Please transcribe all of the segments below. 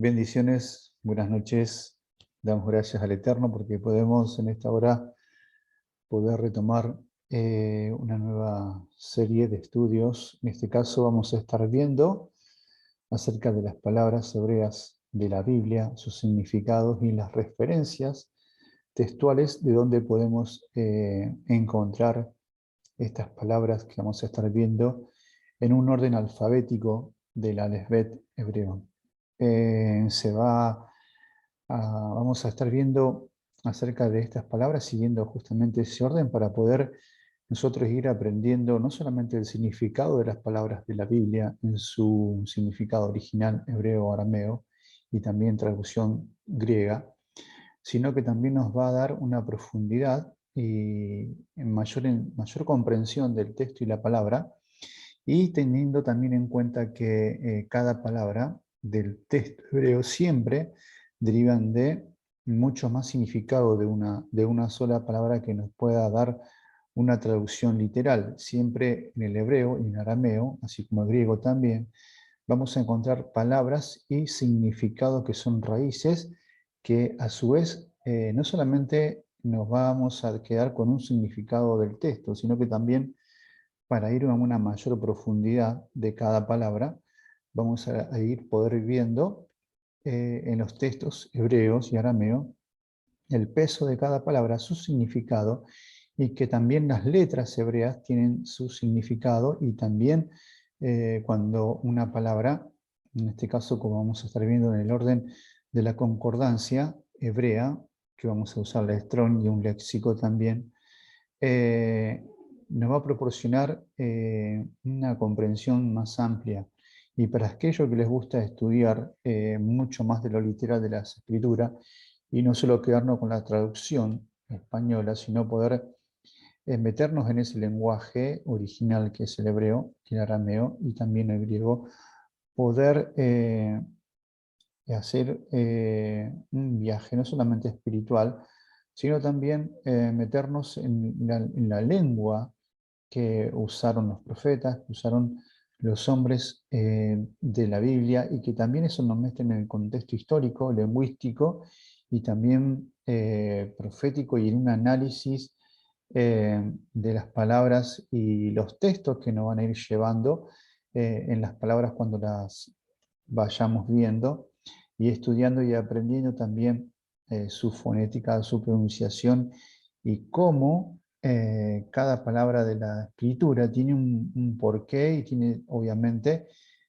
Bendiciones, buenas noches. Damos gracias al Eterno porque podemos en esta hora poder retomar una nueva serie de estudios. En este caso vamos a estar viendo acerca de las palabras hebreas de la Biblia, sus significados y las referencias textuales de donde podemos encontrar estas palabras que vamos a estar viendo en un orden alfabético del alefbet hebreo. Vamos a estar viendo acerca de estas palabras, siguiendo justamente ese orden para poder nosotros ir aprendiendo no solamente el significado de las palabras de la Biblia en su significado original hebreo o arameo y también traducción griega, sino que también nos va a dar una profundidad y en mayor comprensión del texto y la palabra, y teniendo también en cuenta que cada palabra del texto hebreo siempre derivan de mucho más significado de una sola palabra que nos pueda dar una traducción literal. Siempre en el hebreo y en arameo, así como el griego también, vamos a encontrar palabras y significados que son raíces que a su vez no solamente nos vamos a quedar con un significado del texto, sino que también para ir a una mayor profundidad de cada palabra, vamos a ir poder viendo en los textos hebreos y arameo el peso de cada palabra, su significado, y que también las letras hebreas tienen su significado, y también cuando una palabra, en este caso como vamos a estar viendo en el orden de la concordancia hebrea, que vamos a usar la Strong y un léxico también, eh, nos va a proporcionar una comprensión más amplia. Y para aquellos que les gusta estudiar mucho más de lo literal de las escrituras, y no solo quedarnos con la traducción española, sino poder meternos en ese lenguaje original que es el hebreo, el arameo y también el griego, poder hacer un viaje no solamente espiritual, sino también meternos en la lengua que usaron los profetas, que usaron los hombres de la Biblia, y que también eso nos mete en el contexto histórico, lingüístico y también profético, y en un análisis de las palabras y los textos que nos van a ir llevando en las palabras cuando las vayamos viendo y estudiando y aprendiendo también su fonética, su pronunciación, y cómo cada palabra de la escritura tiene un porqué y tiene, obviamente,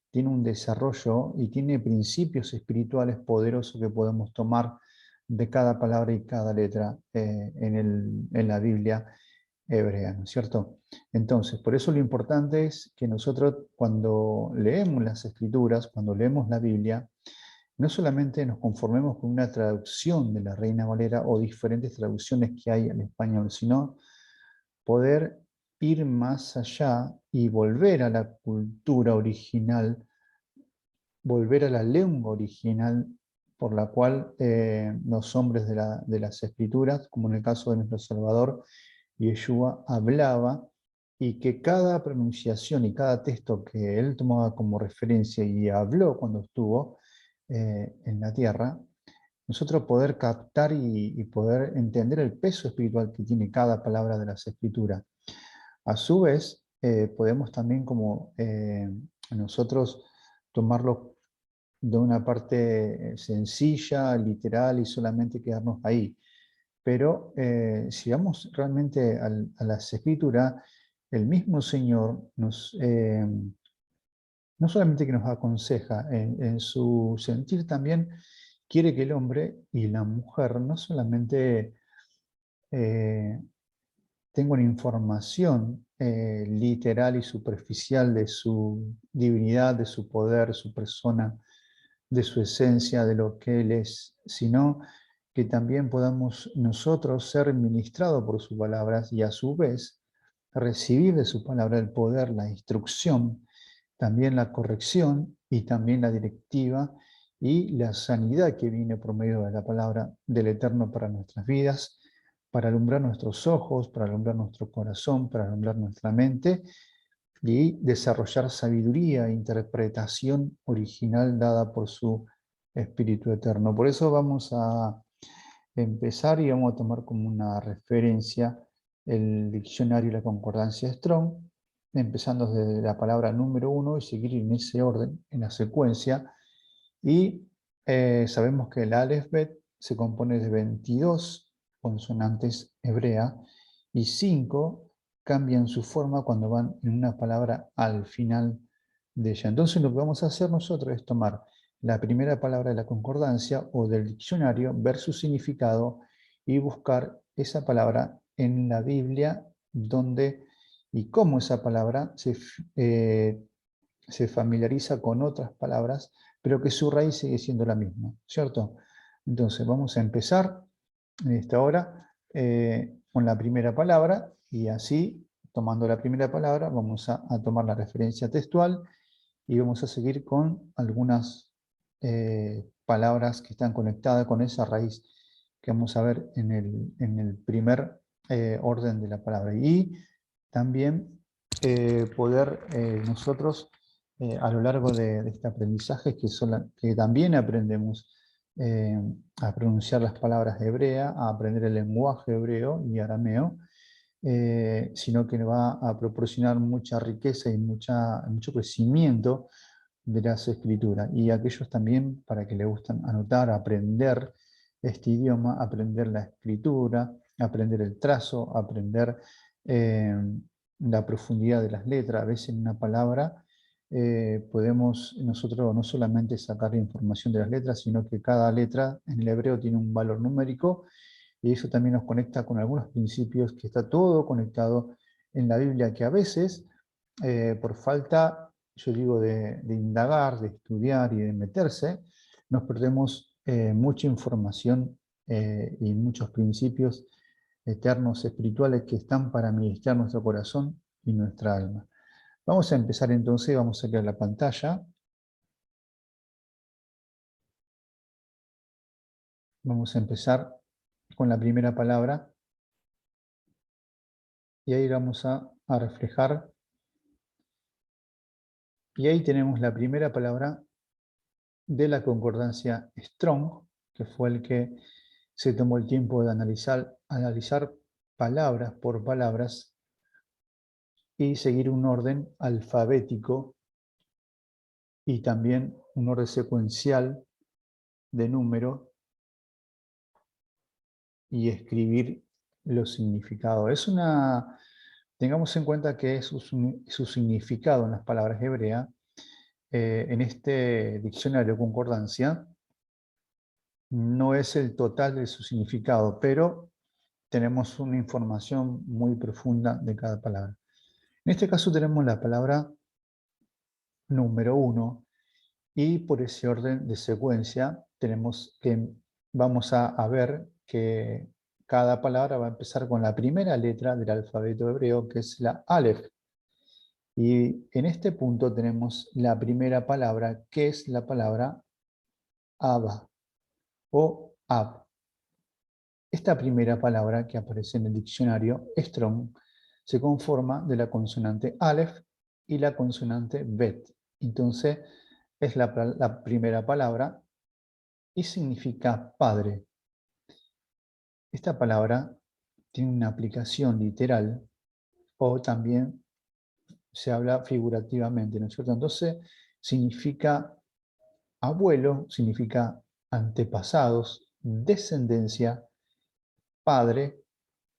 tiene un desarrollo y tiene principios espirituales poderosos que podemos tomar de cada palabra y cada letra en la Biblia hebrea, ¿no es cierto? Entonces, por eso lo importante es que nosotros cuando leemos las escrituras, cuando leemos la Biblia, no solamente nos conformemos con una traducción de la Reina Valera o diferentes traducciones que hay al español, sino poder ir más allá y volver a la cultura original, volver a la lengua original por la cual los hombres de las escrituras, como en el caso de nuestro Salvador, Yeshua, hablaba, y que cada pronunciación y cada texto que él tomaba como referencia y habló cuando estuvo en la tierra, nosotros poder captar y poder entender el peso espiritual que tiene cada palabra de las escrituras. A su vez, podemos también como nosotros tomarlo de una parte sencilla, literal, y solamente quedarnos ahí. Pero si vamos realmente a las escrituras, el mismo Señor no solamente que nos aconseja, en su sentir también quiere que el hombre y la mujer no solamente eh, tengan una información literal y superficial de su divinidad, de su poder, su persona, de su esencia, de lo que Él es, sino que también podamos nosotros ser ministrados por sus palabras y a su vez recibir de su palabra el poder, la instrucción, también la corrección y también la directiva y la sanidad que viene por medio de la palabra del Eterno para nuestras vidas, para alumbrar nuestros ojos, para alumbrar nuestro corazón, para alumbrar nuestra mente y desarrollar sabiduría e interpretación original dada por su espíritu eterno. Por eso vamos a empezar y vamos a tomar como una referencia el diccionario y la concordancia Strong, empezando desde la palabra número 1 y seguir en ese orden, en la secuencia. Y sabemos que el Aleph Bet se compone de 22 consonantes hebreas y 5 cambian su forma cuando van en una palabra al final de ella. Entonces lo que vamos a hacer nosotros es tomar la primera palabra de la concordancia o del diccionario, ver su significado y buscar esa palabra en la Biblia donde y cómo esa palabra se familiariza con otras palabras, pero que su raíz sigue siendo la misma, ¿cierto? Entonces vamos a empezar en esta hora con la primera palabra y así, tomando la primera palabra, vamos a tomar la referencia textual y vamos a seguir con algunas palabras que están conectadas con esa raíz que vamos a ver en el primer orden de la palabra. Y también poder nosotros, a lo largo de este aprendizaje, que también aprendemos eh, a pronunciar las palabras hebreas, a aprender el lenguaje hebreo y arameo, sino que va a proporcionar mucha riqueza y mucho crecimiento de las escrituras. Y aquellos también, para que les gustan anotar, aprender este idioma, aprender la escritura, aprender el trazo, aprender eh, la profundidad de las letras. A veces en una palabra podemos nosotros no solamente sacar información de las letras, sino que cada letra en el hebreo tiene un valor numérico y eso también nos conecta con algunos principios que está todo conectado en la Biblia, que a veces, por falta, yo digo, de indagar, de estudiar y de meterse, nos perdemos mucha información y muchos principios eternos, espirituales, que están para ministrar nuestro corazón y nuestra alma. Vamos a empezar entonces, vamos a crear la pantalla. Vamos a empezar con la primera palabra y ahí vamos a reflejar. Y ahí tenemos la primera palabra de la concordancia Strong, que fue el que se tomó el tiempo de analizar palabras por palabras y seguir un orden alfabético y también un orden secuencial de números y escribir los significados. Tengamos en cuenta que su significado en las palabras hebreas, en este diccionario concordancia, no es el total de su significado, pero tenemos una información muy profunda de cada palabra. En este caso tenemos la palabra número 1 y por ese orden de secuencia vamos a ver que cada palabra va a empezar con la primera letra del alfabeto hebreo, que es la Aleph. Y en este punto tenemos la primera palabra, que es la palabra Abba o Ab. Esta primera palabra que aparece en el diccionario Strong se conforma de la consonante Aleph y la consonante Bet. Entonces es la primera palabra y significa padre. Esta palabra tiene una aplicación literal o también se habla figurativamente, ¿no es cierto? Entonces significa abuelo, significa antepasados, descendencia, padre,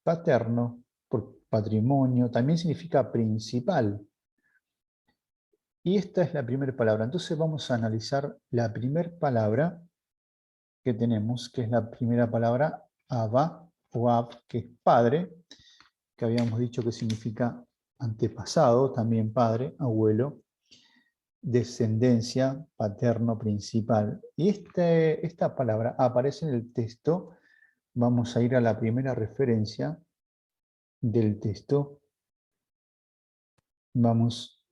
paterno, por patrimonio, también significa principal. Y esta es la primera palabra. Entonces vamos a analizar la primera palabra que tenemos, que es la primera palabra Abba o Ab, que es padre, que habíamos dicho que significa antepasado, también padre, abuelo, descendencia, paterno, principal. Y esta palabra aparece en el texto. Vamos a ir a la primera referencia del texto. Vamos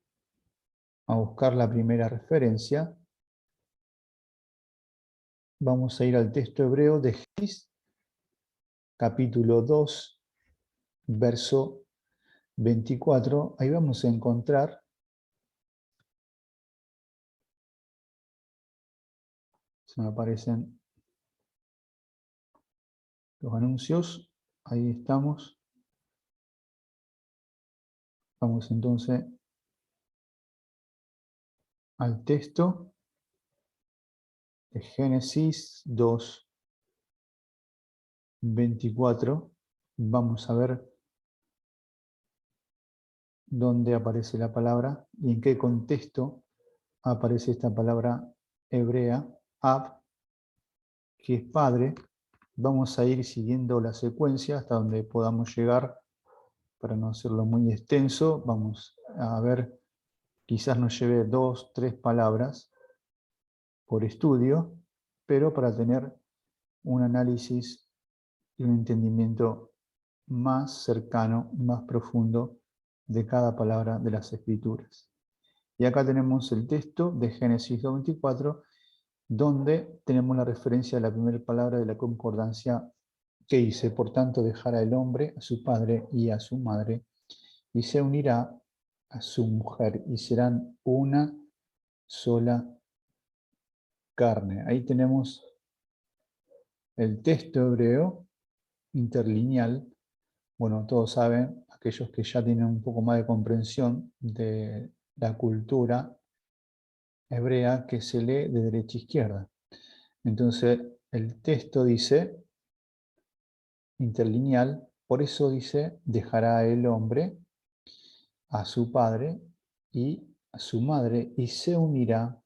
a buscar la primera referencia. Vamos a ir al texto hebreo de Génesis, capítulo 2, verso 24. Ahí vamos a encontrar me aparecen los anuncios. Ahí estamos. Vamos entonces al texto de Génesis 2:24. Vamos a ver dónde aparece la palabra y en qué contexto aparece esta palabra hebrea, Ab, que es padre. Vamos a ir siguiendo la secuencia hasta donde podamos llegar para no hacerlo muy extenso. Vamos a ver, quizás nos lleve 2, 3 palabras por estudio, pero para tener un análisis y un entendimiento más cercano, más profundo de cada palabra de las Escrituras. Y acá tenemos el texto de Génesis 2:24, donde tenemos la referencia a la primera palabra de la concordancia que dice: por tanto dejará el hombre a su padre y a su madre, y se unirá a su mujer, y serán una sola carne. Ahí tenemos el texto hebreo interlineal. Bueno, todos saben, aquellos que ya tienen un poco más de comprensión de la cultura hebrea, que se lee de derecha a izquierda. Entonces, el texto dice, interlineal, por eso dice: dejará el hombre a su padre y a su madre, y se unirá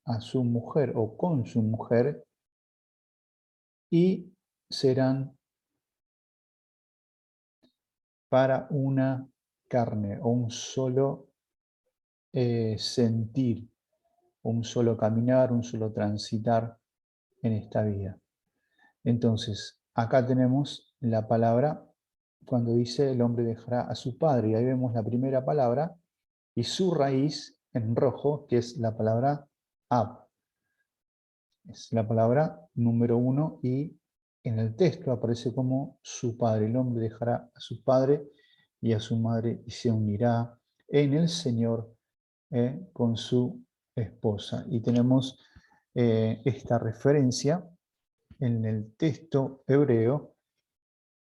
a su mujer o con su mujer, y serán para una carne, o un solo sentir, un solo caminar, un solo transitar en esta vida. Entonces, acá tenemos la palabra cuando dice: el hombre dejará a su padre, y ahí vemos la primera palabra y su raíz en rojo, que es la palabra ab. Es la palabra número 1 y en el texto aparece como su padre. El hombre dejará a su padre y a su madre y se unirá en el Señor con su esposa. Y tenemos esta referencia en el texto hebreo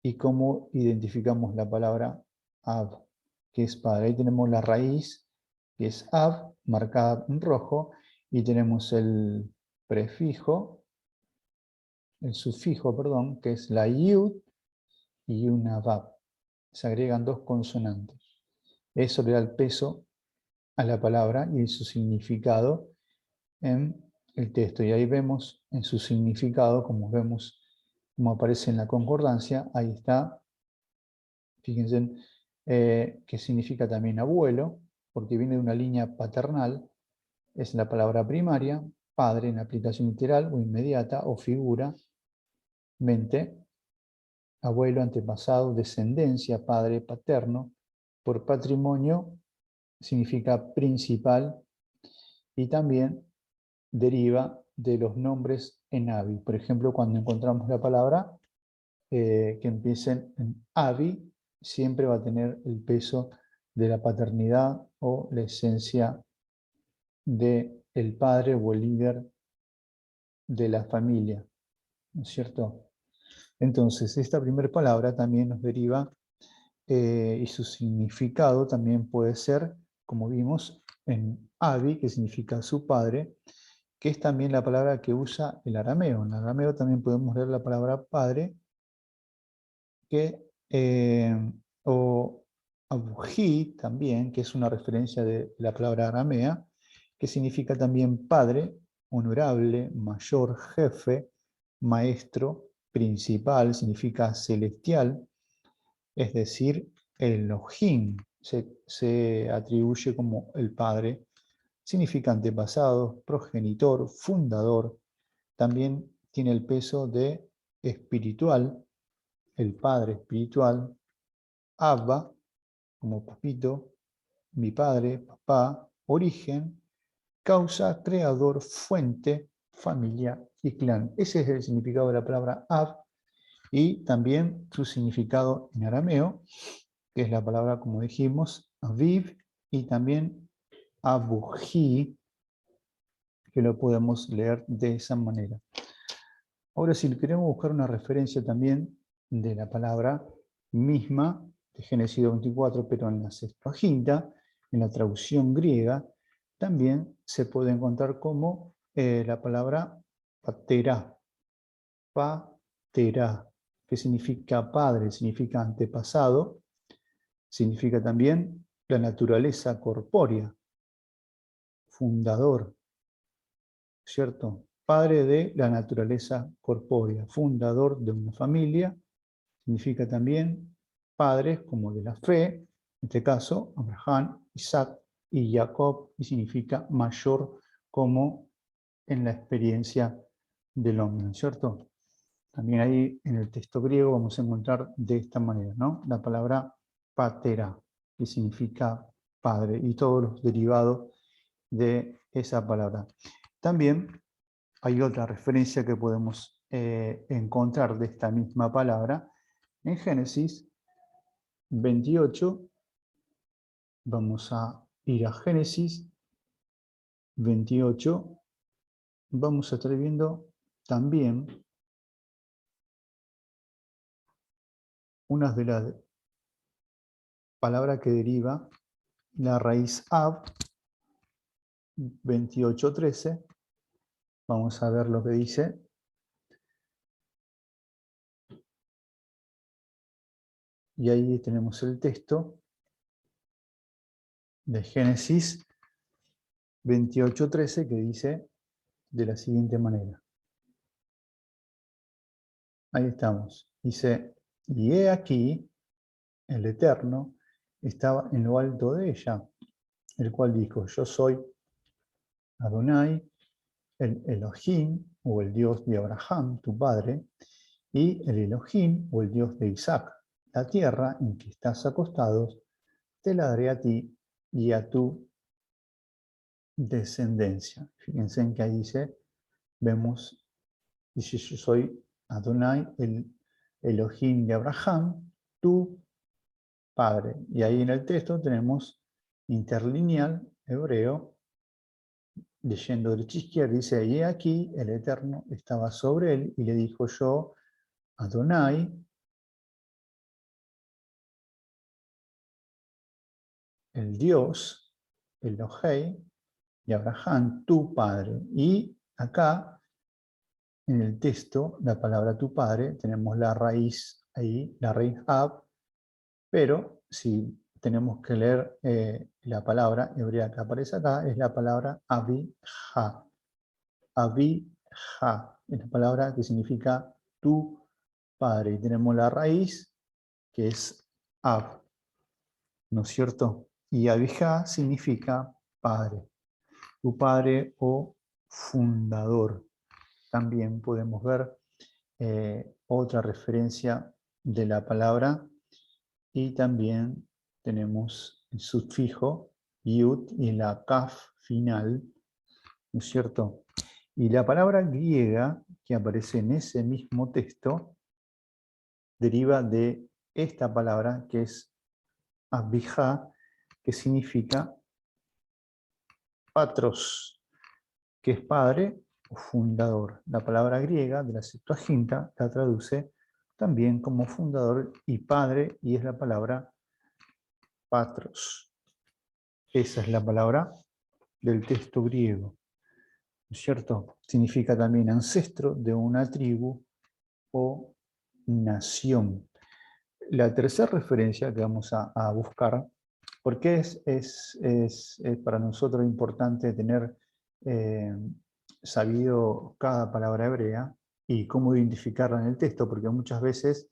y cómo identificamos la palabra Ab, que es padre. Ahí tenemos la raíz, que es Ab, marcada en rojo, y tenemos el prefijo, el sufijo, perdón, que es la yud y una vav. Se agregan 2 consonantes. Eso le da el peso a la palabra y su significado en el texto. Y ahí vemos en su significado, como vemos, como aparece en la concordancia, ahí está, fíjense, que significa también abuelo, porque viene de una línea paternal, es la palabra primaria, padre en aplicación literal o inmediata o figura, mente, abuelo, antepasado, descendencia, padre, paterno, por patrimonio significa principal y también deriva de los nombres en Abi. Por ejemplo, cuando encontramos la palabra que empiecen en Abi, siempre va a tener el peso de la paternidad o la esencia del padre o el líder de la familia, ¿no es cierto? Entonces, esta primera palabra también nos deriva y su significado también puede ser, como vimos, en Abi, que significa su padre, que es también la palabra que usa el arameo. En arameo también podemos leer la palabra padre, que, o abují también, que es una referencia de la palabra aramea, que significa también padre, honorable, mayor, jefe, maestro, principal, significa celestial, es decir, el Elohim se atribuye como el padre, significa antepasado, progenitor, fundador, también tiene el peso de espiritual, el padre espiritual, Abba, como papito, mi padre, papá, origen, causa, creador, fuente, familia y clan. Ese es el significado de la palabra Ab y también su significado en arameo, que es la palabra, como dijimos, Aviv, y también Abuji, que lo podemos leer de esa manera. Ahora, si queremos buscar una referencia también de la palabra misma, de Génesis 24, pero en la Septuaginta, en la traducción griega, también se puede encontrar como la palabra patera, patera, que significa padre, significa antepasado, significa también la naturaleza corpórea, fundador, ¿cierto? Padre de la naturaleza corpórea, fundador de una familia, significa también padres como de la fe, en este caso Abraham, Isaac y Jacob, y significa mayor como en la experiencia del hombre, ¿cierto? También ahí en el texto griego vamos a encontrar de esta manera, ¿no? La palabra patera, que significa padre, y todos los derivados de esa palabra. También hay otra referencia que podemos encontrar de esta misma palabra en Génesis 28. Vamos a ir a Génesis 28. Vamos a estar viendo también una de las palabras que deriva la raíz ab, 28:13. Vamos a ver lo que dice. Y ahí tenemos el texto de Génesis 28:13 que dice de la siguiente manera. Ahí estamos. Dice, y he aquí, el Eterno estaba en lo alto de ella, el cual dijo, yo soy Adonai, el Elohim, o el Dios de Abraham, tu padre, y el Elohim, o el Dios de Isaac. La tierra en que estás acostados, te la daré a ti y a tu descendencia. Fíjense en que ahí vemos, dice, yo soy Adonai, el Elohim de Abraham, tu padre. Y ahí en el texto tenemos interlineal hebreo, leyendo derecha a izquierda, dice, y aquí el Eterno estaba sobre él y le dijo yo, Adonai, el Dios, el Elohei de Abraham, tu padre. Y acá, en el texto, la palabra tu padre, tenemos la raíz ahí, la raíz ab, pero si tenemos que leer la palabra hebrea que aparece acá, es la palabra abija. Abija, es la palabra que significa tu padre. Y tenemos la raíz, que es ab, ¿no es cierto? Y abija significa padre, tu padre o fundador. También podemos ver otra referencia de la palabra y también tenemos el sufijo yud y la kaf final, ¿no es cierto? Y la palabra griega que aparece en ese mismo texto deriva de esta palabra que es abijá, que significa patros, que es padre o fundador. La palabra griega de la Septuaginta la traduce también como fundador y padre, y es la palabra patros. Esa es la palabra del texto griego, ¿no es cierto? Significa también ancestro de una tribu o nación. La tercera referencia que vamos a buscar, porque es para nosotros importante tener sabido cada palabra hebrea y cómo identificarla en el texto, porque muchas veces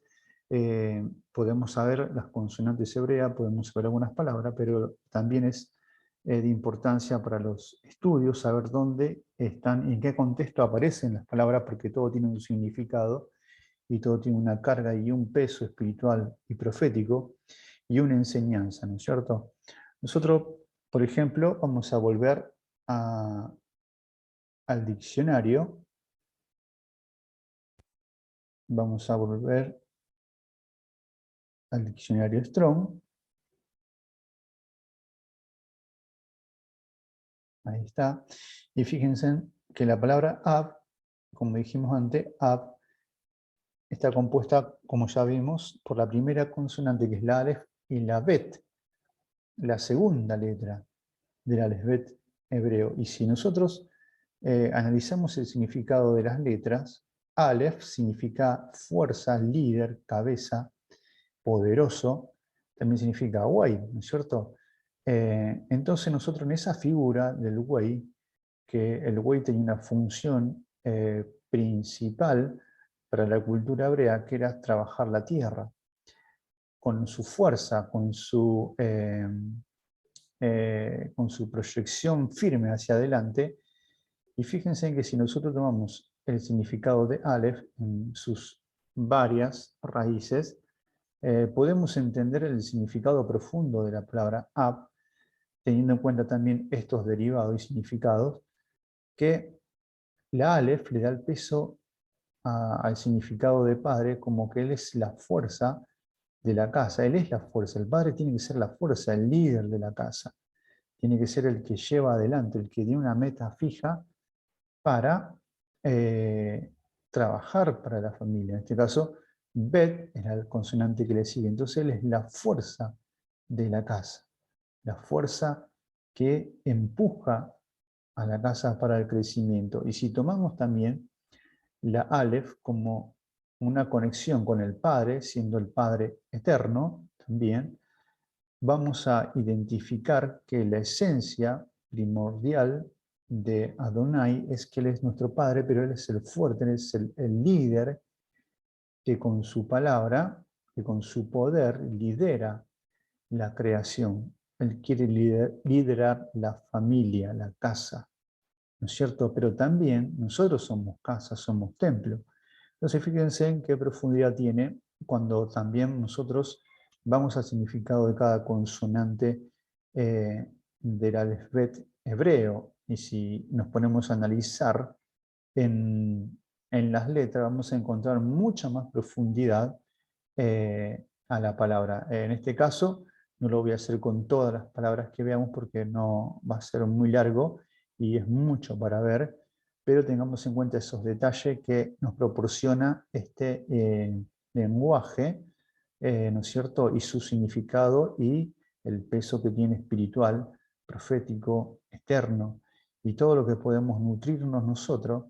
podemos saber las consonantes hebreas, podemos saber algunas palabras, pero también es de importancia para los estudios saber dónde están y en qué contexto aparecen las palabras, porque todo tiene un significado y todo tiene una carga y un peso espiritual y profético y una enseñanza, ¿no es cierto? Nosotros, por ejemplo, vamos a volver al diccionario, vamos a volver al diccionario Strong, ahí está, y fíjense que la palabra ab, como dijimos antes, ab, está compuesta, como ya vimos, por la primera consonante, que es la alef, y la bet, la segunda letra del alefbet hebreo. Y si nosotros analizamos el significado de las letras, alef significa fuerza, líder, cabeza, poderoso, también significa güey, ¿no es cierto? Entonces nosotros en esa figura del güey, que el güey tenía una función principal para la cultura hebrea, que era trabajar la tierra, con su fuerza, con su proyección firme hacia adelante. Y fíjense en que si nosotros tomamos el significado de Aleph en sus varias raíces, podemos entender el significado profundo de la palabra Ab, teniendo en cuenta también estos derivados y significados, que la Aleph le da el peso al significado de padre como que él es la fuerza de la casa, él es la fuerza, el padre tiene que ser la fuerza, el líder de la casa, tiene que ser el que lleva adelante, el que tiene una meta fija para trabajar para la familia. En este caso, Bet es la consonante que le sigue. Entonces él es la fuerza de la casa, la fuerza que empuja a la casa para el crecimiento. Y si tomamos también la Aleph como una conexión con el Padre, siendo el Padre eterno también, vamos a identificar que la esencia primordial de Adonai es que Él es nuestro Padre, pero Él es el fuerte, Él es el líder que con su palabra, que con su poder lidera la creación. Él quiere liderar la familia, la casa, ¿no es cierto? Pero también nosotros somos casa, somos templo. Entonces fíjense en qué profundidad tiene cuando también nosotros vamos al significado de cada consonante del alefbet hebreo. Y si nos ponemos a analizar en las letras, vamos a encontrar mucha más profundidad a la palabra. En este caso, no lo voy a hacer con todas las palabras que veamos porque no va a ser muy largo y es mucho para ver, pero tengamos en cuenta esos detalles que nos proporciona este lenguaje, ¿no es cierto? Y su significado y el peso que tiene espiritual, profético, eterno, y todo lo que podemos nutrirnos nosotros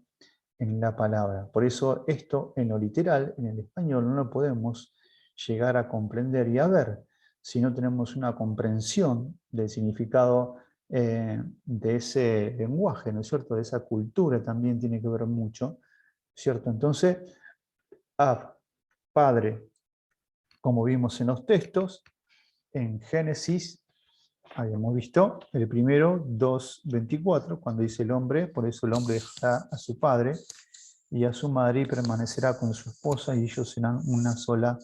en la palabra. Por eso esto en lo literal, en el español, no lo podemos llegar a comprender y a ver si no tenemos una comprensión del significado de ese lenguaje, ¿no es cierto? De esa cultura también tiene que ver mucho, ¿cierto? Entonces, Padre, como vimos en los textos, en Génesis habíamos visto el primero, 2:24, cuando dice el hombre, por eso el hombre dejará a su padre y a su madre y permanecerá con su esposa y ellos serán una sola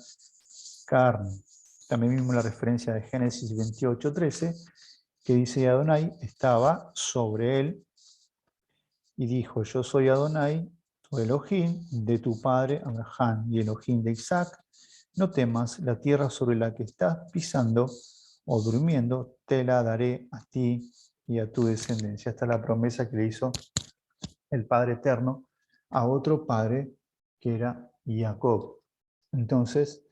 carne. También vimos la referencia de Génesis 28:13, que dice Adonai estaba sobre él y dijo, yo soy Adonai, tu Elohim, de tu padre Abraham y Elohim de Isaac. No temas, la tierra sobre la que estás pisando o durmiendo, te la daré a ti y a tu descendencia. Esta es la promesa que le hizo el Padre Eterno a otro padre que era Jacob. Entonces,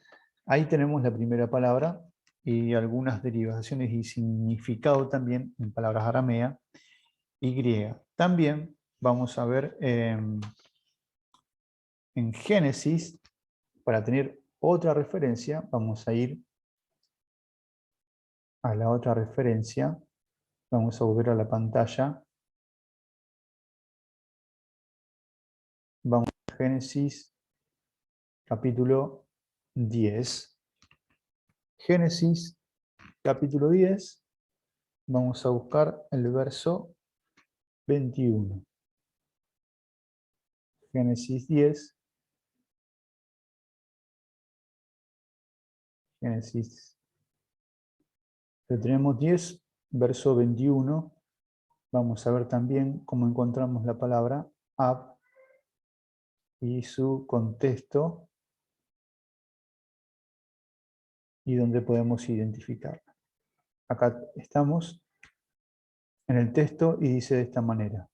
ahí tenemos la primera palabra y algunas derivaciones y significado también en palabras aramea y griega. También vamos a ver en Génesis, para tener otra referencia, vamos a ir a la otra referencia, vamos a volver a la pantalla, vamos a Génesis capítulo 10. Génesis capítulo 10, vamos a buscar el verso 21. Génesis 10, Génesis, tenemos 10, verso 21. Vamos a ver también cómo encontramos la palabra ab y su contexto y dónde podemos identificarla. Acá estamos en el texto y dice de esta manera.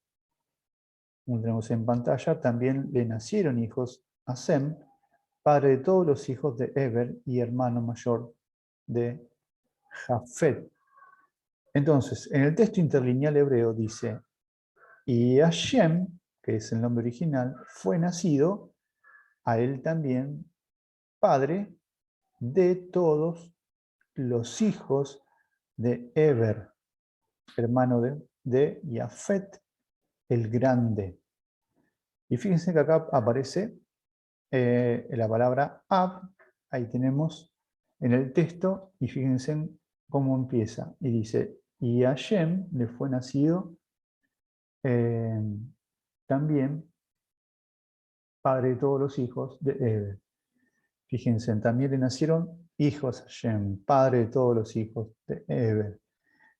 como tenemos en pantalla, también le nacieron hijos a Sem, padre de todos los hijos de Eber y hermano mayor de Jafet. Entonces, en el texto interlineal hebreo dice, y Hashem, que es el nombre original, fue nacido a él también, padre de todos los hijos de Eber, hermano de Jafet el Grande. Y fíjense que acá aparece la palabra Ab, ahí tenemos en el texto, y fíjense cómo empieza. Y dice, y a Hashem le fue nacido eh, también padre de todos los hijos de Eber. Fíjense, también le nacieron hijos a Hashem, padre de todos los hijos de Eber.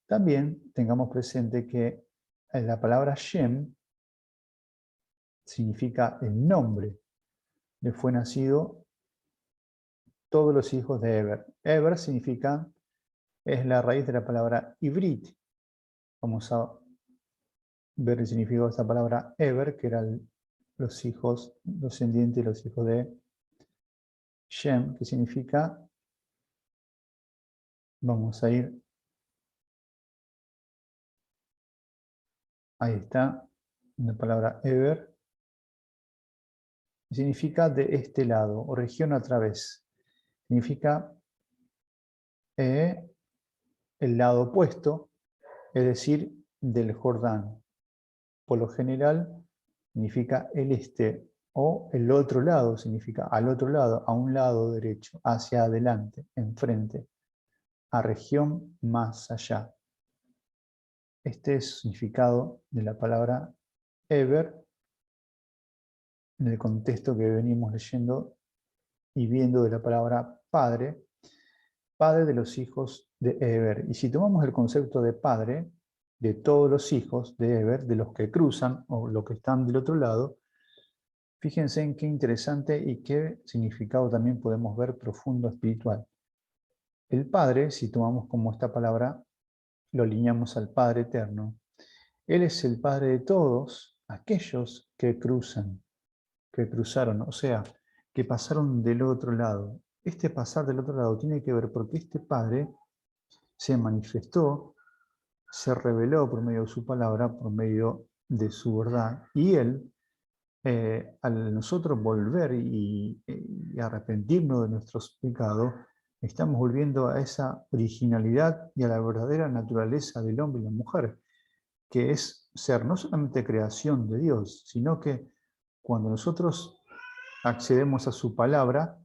También tengamos presente que la palabra Shem significa el nombre. Le fue nacido todos los hijos de Eber. Eber significa, es la raíz de la palabra Ivrit. Vamos a ver el significado de esta palabra Eber, que eran los hijos, los descendientes, los hijos de Shem, que significa, vamos a ir, ahí está, la palabra Eber, significa de este lado, o región a través. Significa el lado opuesto, es decir, del Jordán. Por lo general significa el este, o el otro lado significa al otro lado, a un lado derecho, hacia adelante, enfrente, a región más allá. Este es el significado de la palabra Eber en el contexto que venimos leyendo y viendo de la palabra padre, padre de los hijos de Eber. Y si tomamos el concepto de padre, de todos los hijos de Eber, de los que cruzan o los que están del otro lado, fíjense en qué interesante y qué significado también podemos ver profundo espiritual. El Padre, si tomamos como esta palabra, lo alineamos al Padre eterno. Él es el Padre de todos aquellos que cruzan, que cruzaron, o sea, que pasaron del otro lado. Este pasar del otro lado tiene que ver porque este Padre se manifestó, se reveló por medio de su palabra, por medio de su verdad, y Él, al nosotros volver y arrepentirnos de nuestros pecados, estamos volviendo a esa originalidad y a la verdadera naturaleza del hombre y la mujer, que es ser no solamente creación de Dios, sino que cuando nosotros accedemos a su palabra,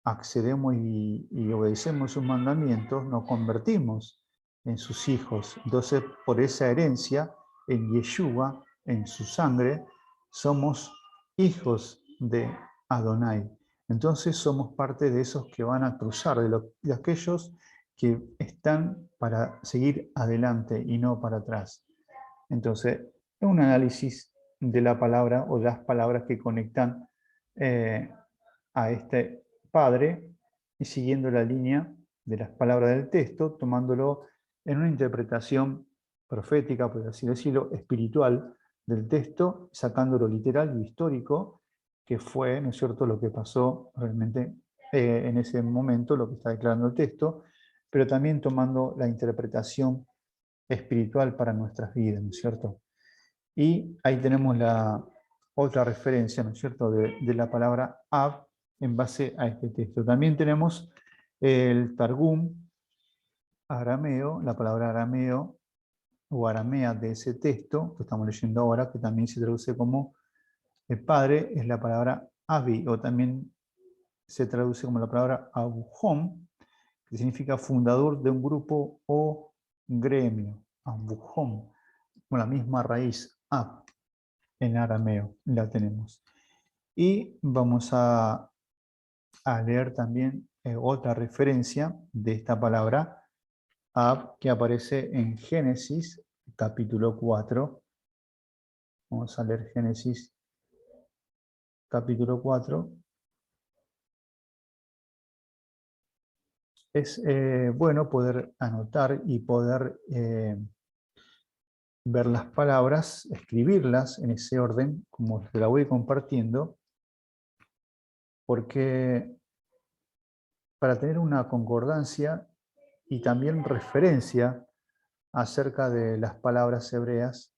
accedemos y obedecemos sus mandamientos, nos convertimos en sus hijos. Entonces, por esa herencia, en Yeshua, en su sangre, somos hijos de Adonai. Entonces somos parte de esos que van a cruzar, de aquellos que están para seguir adelante y no para atrás. Entonces, es un análisis de la palabra o de las palabras que conectan a este Padre y siguiendo la línea de las palabras del texto, tomándolo en una interpretación profética, por así decirlo, espiritual del texto, sacándolo literal y histórico, que fue, ¿no es cierto?, lo que pasó realmente en ese momento, lo que está declarando el texto, pero también tomando la interpretación espiritual para nuestras vidas, ¿no es cierto? Y ahí tenemos la otra referencia, ¿no es cierto?, de la palabra Ab en base a este texto. También tenemos el Targum arameo, la palabra arameo o aramea de ese texto que estamos leyendo ahora, que también se traduce como el padre, es la palabra Abi, o también se traduce como la palabra Abuhom, que significa fundador de un grupo o gremio. Abuhom, con la misma raíz, Ab, en arameo, la tenemos. Y vamos a leer también otra referencia de esta palabra, Ab, que aparece en Génesis, capítulo 4. Vamos a leer Génesis, capítulo 4. Es bueno poder anotar y poder ver las palabras, escribirlas en ese orden, como te la voy compartiendo, porque para tener una concordancia y también referencia acerca de las palabras hebreas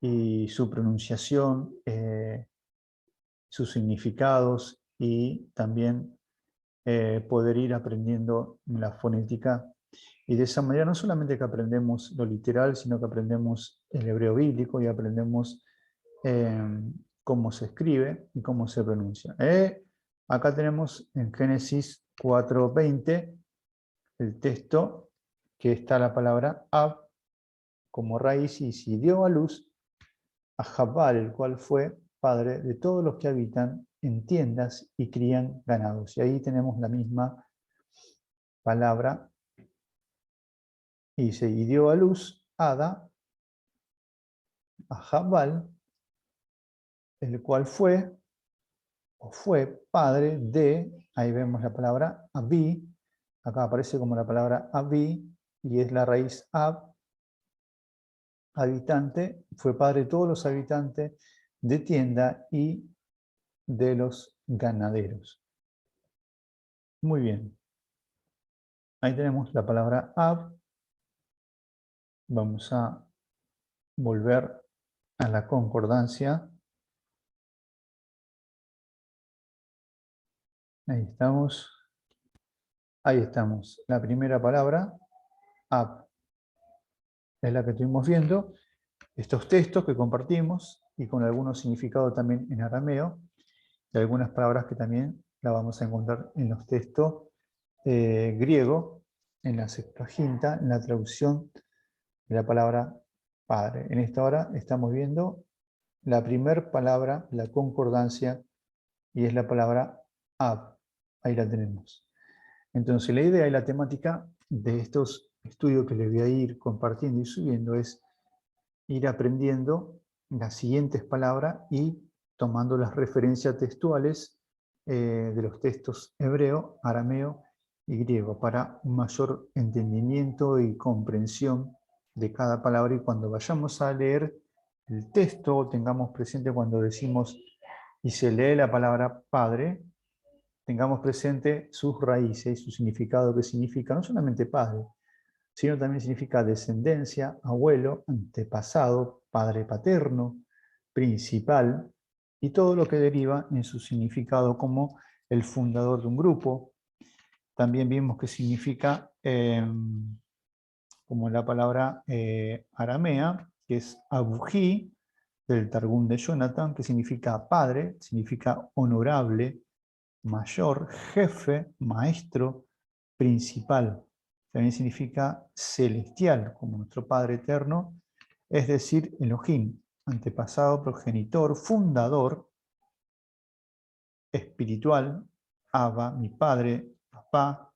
y su pronunciación, sus significados y también poder ir aprendiendo la fonética. Y de esa manera no solamente que aprendemos lo literal, sino que aprendemos el hebreo bíblico y aprendemos eh, cómo se escribe y cómo se pronuncia. Acá tenemos en Génesis 4:20 el texto que está la palabra Ab como raíz y si dio a luz a Jabal, el cual fue padre de todos los que habitan en tiendas y crían ganados. Y ahí tenemos la misma palabra. Y dice, y dio a luz Ada a Jabal, el cual fue, o fue padre de, ahí vemos la palabra Abí, acá aparece como la palabra Abí, y es la raíz Ab, habitante, fue padre de todos los habitantes de tienda y de los ganaderos. Muy bien. Ahí tenemos la palabra Ab. Vamos a volver a la concordancia. Ahí estamos. Ahí estamos. La primera palabra, Ab, es la que estuvimos viendo. Estos textos que compartimos y con algunos significados también en arameo y algunas palabras que también la vamos a encontrar en los textos griegos, en la Septuaginta, en la traducción de la palabra padre. En esta hora estamos viendo la primera palabra, la concordancia, y es la palabra ab. Ahí la tenemos. Entonces la idea y la temática de estos estudios que les voy a ir compartiendo y subiendo es ir aprendiendo las siguientes palabras y tomando las referencias textuales de los textos hebreo, arameo y griego para un mayor entendimiento y comprensión de cada palabra y cuando vayamos a leer el texto tengamos presente cuando decimos y se lee la palabra padre, tengamos presente sus raíces y su significado que significa no solamente padre, sino también significa descendencia, abuelo, antepasado, padre paterno, principal, y todo lo que deriva en su significado como el fundador de un grupo. También vimos que significa, como la palabra aramea, que es abují, del Targum de Jonathan, que significa padre, significa honorable, mayor, jefe, maestro, principal. También significa celestial, como nuestro Padre eterno, es decir, Elohim, antepasado, progenitor, fundador, espiritual, Abba, mi padre, papá,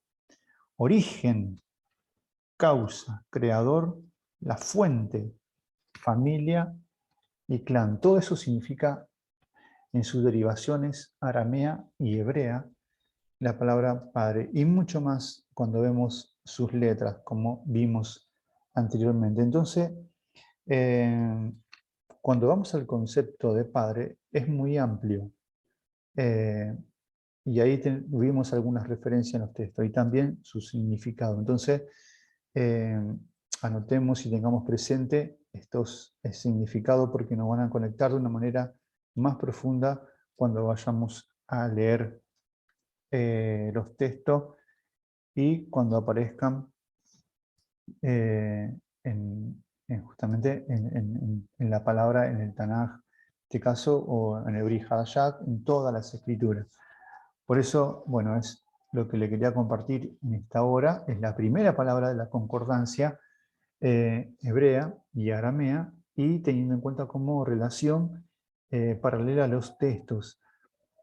origen, causa, creador, la fuente, familia y clan. Todo eso significa en sus derivaciones aramea y hebrea la palabra padre y mucho más cuando vemos sus letras, como vimos anteriormente. Entonces, eh, cuando vamos al concepto de padre, es muy amplio. Eh, y ahí vimos algunas referencias en los textos y también su significado. Entonces, eh, anotemos y tengamos presente estos significados porque nos van a conectar de una manera más profunda cuando vayamos a leer los textos y cuando aparezcan justamente en la palabra, en el Tanaj, en este caso, o en el Brit Hadashah, en todas las escrituras. Por eso, bueno, es lo que le quería compartir en esta hora, es la primera palabra de la concordancia hebrea y aramea, y teniendo en cuenta como relación paralela a los textos.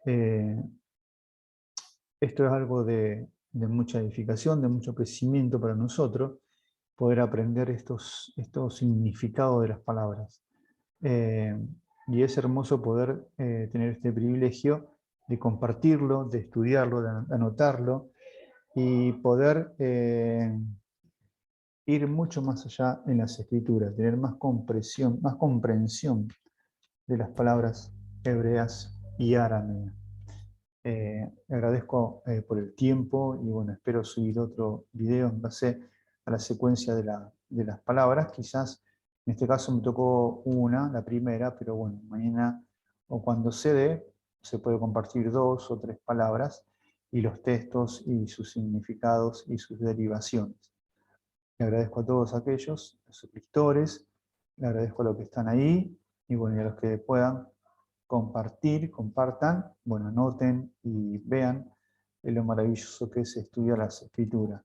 Eh, Esto es algo de mucha edificación, de mucho crecimiento para nosotros, poder aprender estos significados de las palabras. Eh, y es hermoso poder tener este privilegio de compartirlo, de estudiarlo, de anotarlo y poder ir mucho más allá en las escrituras, tener más comprensión de las palabras hebreas y arameas. Agradezco por el tiempo y bueno, espero subir otro video en base a la secuencia de las palabras. Quizás en este caso me tocó una, la primera, pero bueno, mañana o cuando se dé, se puede compartir 2 o 3 palabras y los textos y sus significados y sus derivaciones. Le agradezco a todos aquellos, los suscriptores, le agradezco a los que están ahí y bueno, y a los que puedan compartan, bueno, anoten y vean lo maravilloso que es estudiar las escrituras.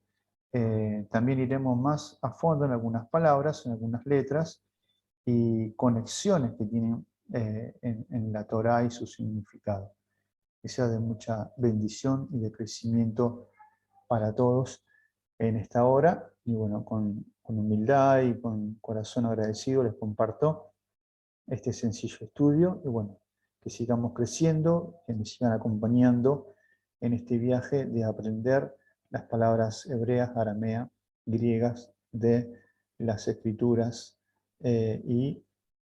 También iremos más a fondo en algunas palabras, en algunas letras y conexiones que tienen en la Torá y su significado. Que sea de mucha bendición y de crecimiento para todos en esta hora. Y bueno, con humildad y con corazón agradecido les comparto este sencillo estudio. Y bueno, que sigamos creciendo, que me sigan acompañando en este viaje de aprender las palabras hebreas, arameas, griegas de las escrituras y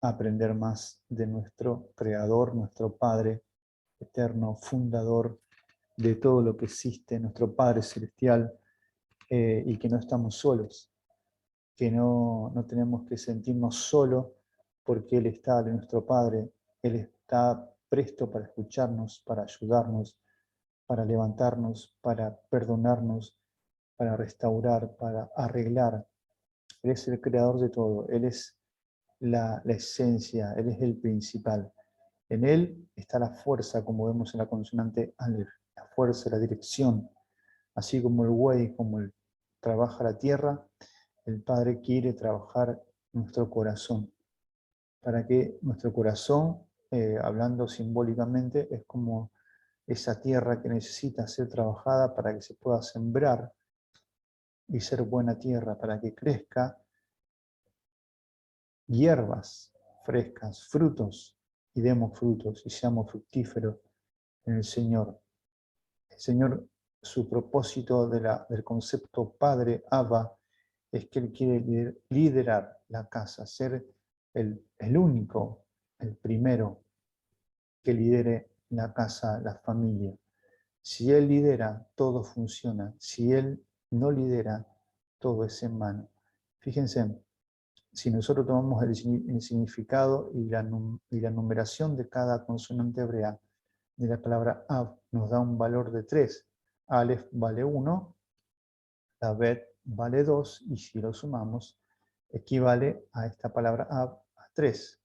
aprender más de nuestro Creador, nuestro Padre eterno, fundador de todo lo que existe, nuestro Padre Celestial, y que no estamos solos, que no tenemos que sentirnos solos porque Él está de nuestro Padre, Él está presto para escucharnos, para ayudarnos, para levantarnos, para perdonarnos, para restaurar, para arreglar. Él es el creador de todo, Él es la esencia, Él es el principal. En Él está la fuerza, como vemos en la consonante Aleph, la fuerza, la dirección, así como el buey, como Él trabaja la tierra, el Padre quiere trabajar nuestro corazón, para que nuestro corazón, hablando simbólicamente, es como esa tierra que necesita ser trabajada para que se pueda sembrar y ser buena tierra, para que crezca hierbas frescas, frutos, y demos frutos y seamos fructíferos en el Señor. El Señor, su propósito del concepto Padre, Abba, es que Él quiere liderar la casa, ser el único, el primero que lidere la casa, la familia. Si Él lidera, todo funciona. Si Él no lidera, todo es en vano. Fíjense, si nosotros tomamos el significado y la numeración de cada consonante hebrea de la palabra Ab, nos da un valor de 3. Aleph vale 1, la Bet vale 2, y si lo sumamos, equivale a esta palabra Ab a 3.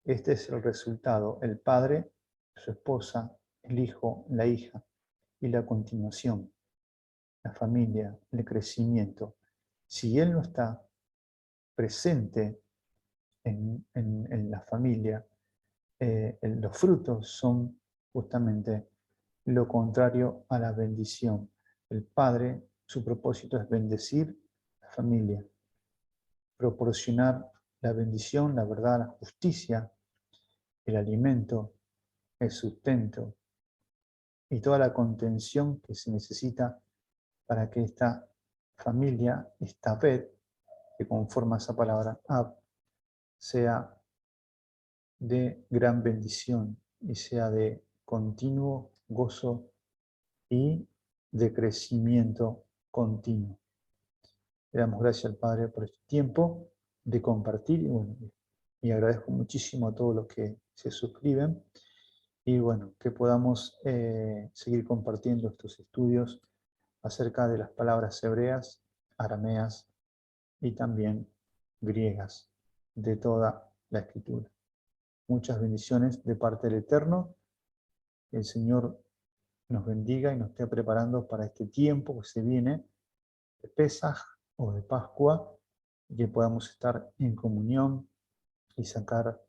Este es el resultado: el padre, su esposa, el hijo, la hija, y la continuación, la familia, el crecimiento. Si él no está presente en la familia, los frutos son justamente lo contrario a la bendición. El padre, su propósito es bendecir la familia, proporcionar la bendición, la verdad, la justicia, el alimento, el sustento y toda la contención que se necesita para que esta familia, esta Bet, que conforma esa palabra Ab, sea de gran bendición y sea de continuo gozo y de crecimiento continuo. Le damos gracias al Padre por este tiempo de compartir y, bueno, y agradezco muchísimo a todos los que se suscriben y bueno, que podamos seguir compartiendo estos estudios acerca de las palabras hebreas, arameas y también griegas de toda la Escritura. Muchas bendiciones de parte del Eterno. Que el Señor nos bendiga y nos esté preparando para este tiempo que se viene de Pesaj o de Pascua, y que podamos estar en comunión y sacar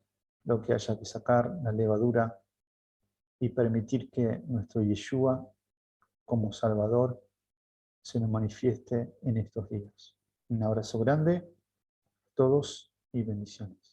lo que haya que sacar, la levadura, y permitir que nuestro Yeshua como Salvador se nos manifieste en estos días. Un abrazo grande a todos y bendiciones.